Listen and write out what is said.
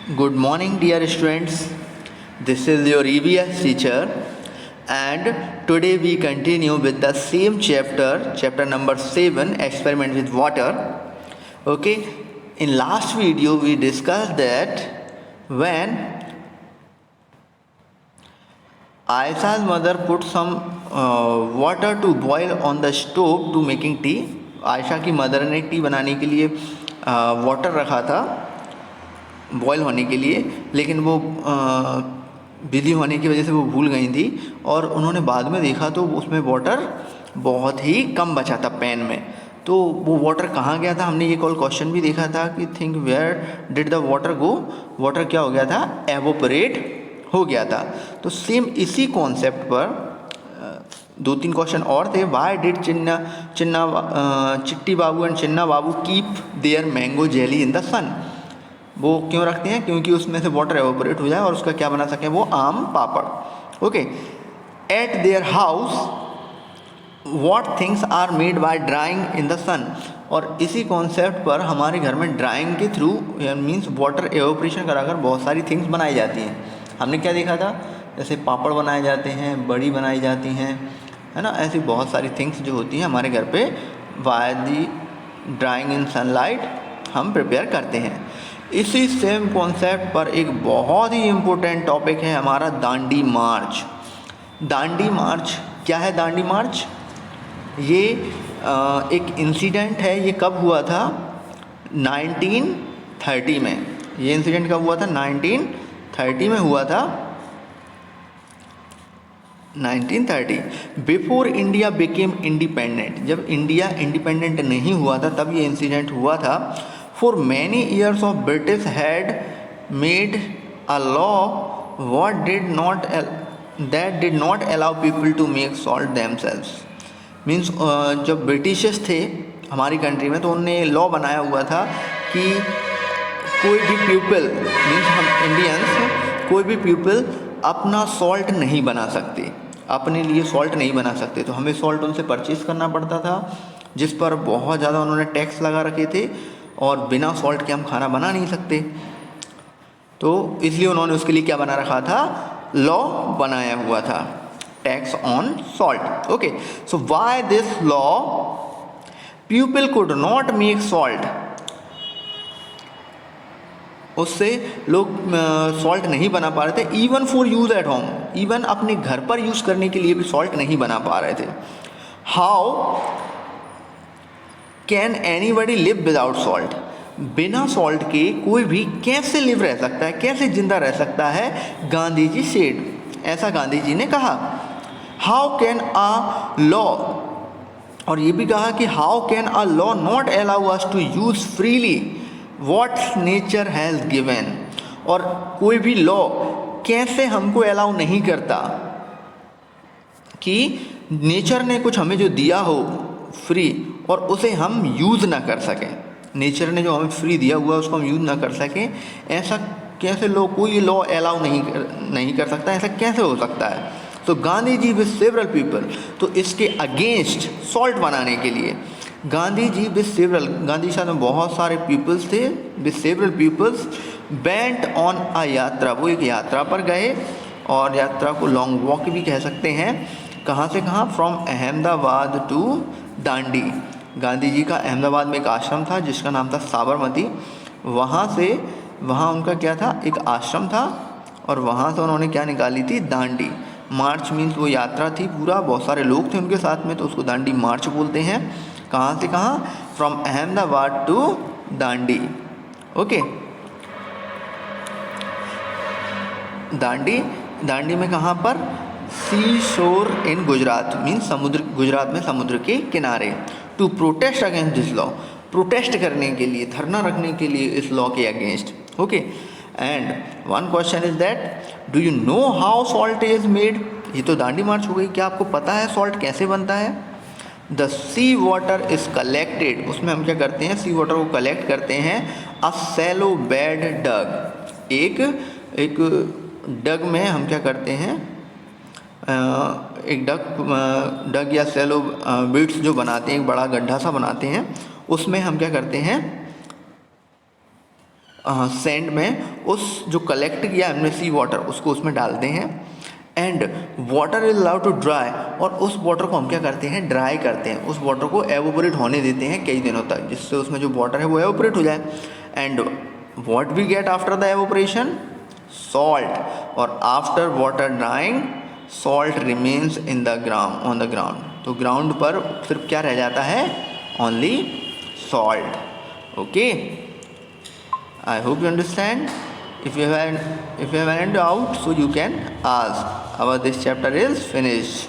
Good morning, dear students. This is your EVS teacher, and today we continue with the same chapter number 7, experiment with water. Okay, in last video we discussed that when Aisha's mother put some water to boil on the stove to making tea. Ayesha की mother ने T बनाने के लिए water रखा था boil होने के लिए, लेकिन वो बिजी होने की वजह से वो भूल गई थी और उन्होंने बाद में देखा तो उसमें वाटर बहुत ही कम बचा था पैन में। तो वो वाटर कहाँ गया था, हमने ये कल क्वेश्चन भी देखा था कि think where did the water go, water क्या हो गया था, एवोपरेट हो गया था। तो सेम इसी कॉन्सेप्ट पर दो तीन क्वेश्चन और थे। Why did Chitti Babu and Chinna Babu keep their mango jelly in the sun, वो क्यों रखते हैं, क्योंकि उसमें से वाटर एवोपरेट हो जाए और उसका क्या बना सकें, वो aam papad. Okay, at their house what things are made by drying in the sun, और इसी कॉन्सेप्ट पर हमारे घर में ड्राइंग के थ्रू मीन्स वाटर एवोपरेशन कराकर बहुत सारी थिंग्स बनाई जाती हैं। हमने क्या देखा था, जैसे पापड़ बनाए जाते हैं, बड़ी बनाई जाती हैं, है ना, ऐसी बहुत सारी थिंग्स जो होती हैं हमारे घर पे by the drawing in sunlight हम प्रिपेयर करते हैं। इसी सेम कॉन्सेप्ट पर एक बहुत ही इम्पोर्टेंट टॉपिक है हमारा दांडी मार्च। दांडी मार्च क्या है, दांडी मार्च ये एक इंसिडेंट है। ये कब हुआ था, 1930 में। ये इंसिडेंट कब हुआ था, 1930 में हुआ था, 1930 बिफोर इंडिया बिकेम इंडिपेंडेंट। जब इंडिया इंडिपेंडेंट नहीं हुआ था तब ये इंसिडेंट हुआ था। For many years of British had made a law what did not allow people to make salt themselves. Means जब ब्रिटिशर्स थे हमारी कंट्री में तो उन्होंने लॉ बनाया हुआ था कि कोई भी पीपल मीन्स हम इंडियंस कोई भी पीपल अपना सॉल्ट नहीं बना सकते, अपने लिए सॉल्ट नहीं बना सकते। तो हमें सॉल्ट उनसे परचेज़ करना पड़ता था, जिस पर बहुत ज़्यादा उन्होंने टैक्स लगा रखे थे और बिना सॉल्ट के हम खाना बना नहीं सकते। तो इसलिए उन्होंने उसके लिए क्या बना रखा था, लॉ बनाया हुआ था, tax on salt. Okay, so why this law, people could not make salt, उससे लोग सॉल्ट नहीं बना पा रहे थे। Even for use at home, even अपने घर पर यूज़ करने के लिए भी सॉल्ट नहीं बना पा रहे थे। How can anybody live without salt, बिना सॉल्ट के कोई भी कैसे लिव रह सकता है, कैसे जिंदा रह सकता है, गांधी जी सेड, ऐसा गांधी जी ने कहा। हाउ कैन अ लॉ, और ये भी कहा कि how can a law not allow us to use freely what nature has given, और कोई भी लॉ कैसे हमको अलाउ नहीं करता कि नेचर ने कुछ हमें जो दिया हो फ्री और उसे हम यूज़ ना कर सकें। नेचर ने जो हमें फ्री दिया हुआ है उसको हम यूज़ ना कर सकें, ऐसा कैसे लॉ, कोई लॉ अलाउ नहीं कर सकता, ऐसा कैसे हो सकता है। तो Gandhi ji with several people, तो इसके अगेंस्ट सॉल्ट बनाने के लिए गांधी जी विद सेवरल, गांधी जी साथ में बहुत सारे पीपल्स थे, with several peoples went on a yatra, वो एक यात्रा पर गए, और यात्रा को लॉन्ग वॉक भी कह सकते हैं। कहाँ से कहाँ, फ्रॉम अहमदाबाद टू दांडी। गांधी जी का अहमदाबाद में एक आश्रम था जिसका नाम था साबरमती, वहाँ उनका क्या था, एक आश्रम था, और वहाँ से उन्होंने क्या निकाली थी, दांडी मार्च। मीन्स वो यात्रा थी, पूरा बहुत सारे लोग थे उनके साथ में, तो उसको दांडी मार्च बोलते हैं। कहाँ से कहाँ, from Ahmedabad to Dandi. Okay, Dandi में कहाँ पर, सी शोर इन गुजरात, मीन्स समुद्र, गुजरात में समुद्र के किनारे। To protest against this law, protest करने के लिए, धरना रखने के लिए इस लॉ के against. Okay, and one question is that do you know how salt is made. ये तो दांडी मार्च हो गई, क्या आपको पता है सॉल्ट कैसे बनता है। The sea water is collected, उसमें हम क्या करते हैं, सी वाटर को कलेक्ट करते हैं। अ सैलो बेड डग, एक डग में हम क्या करते हैं, एक डग या सैलो बिट्स जो बनाते हैं, एक बड़ा गड्ढा सा बनाते हैं, उसमें हम क्या करते हैं, सैंड में उस जो कलेक्ट किया हमने सी वाटर उसको उसमें डालते हैं and water is allowed to dry, और उस वाटर को हम क्या करते हैं, ड्राई करते हैं, उस वाटर को एवोपरेट होने देते हैं कई दिनों तक, जिससे उसमें जो वाटर है वो एवोपरेट हो जाए। And what we get after the evaporation, salt, और after water drying salt remains in the ground on the ground, तो ग्राउंड पर सिर्फ क्या रह जाता है, only salt. Okay, I hope you understand. If you have any doubt, so you can ask. Our this chapter is finished.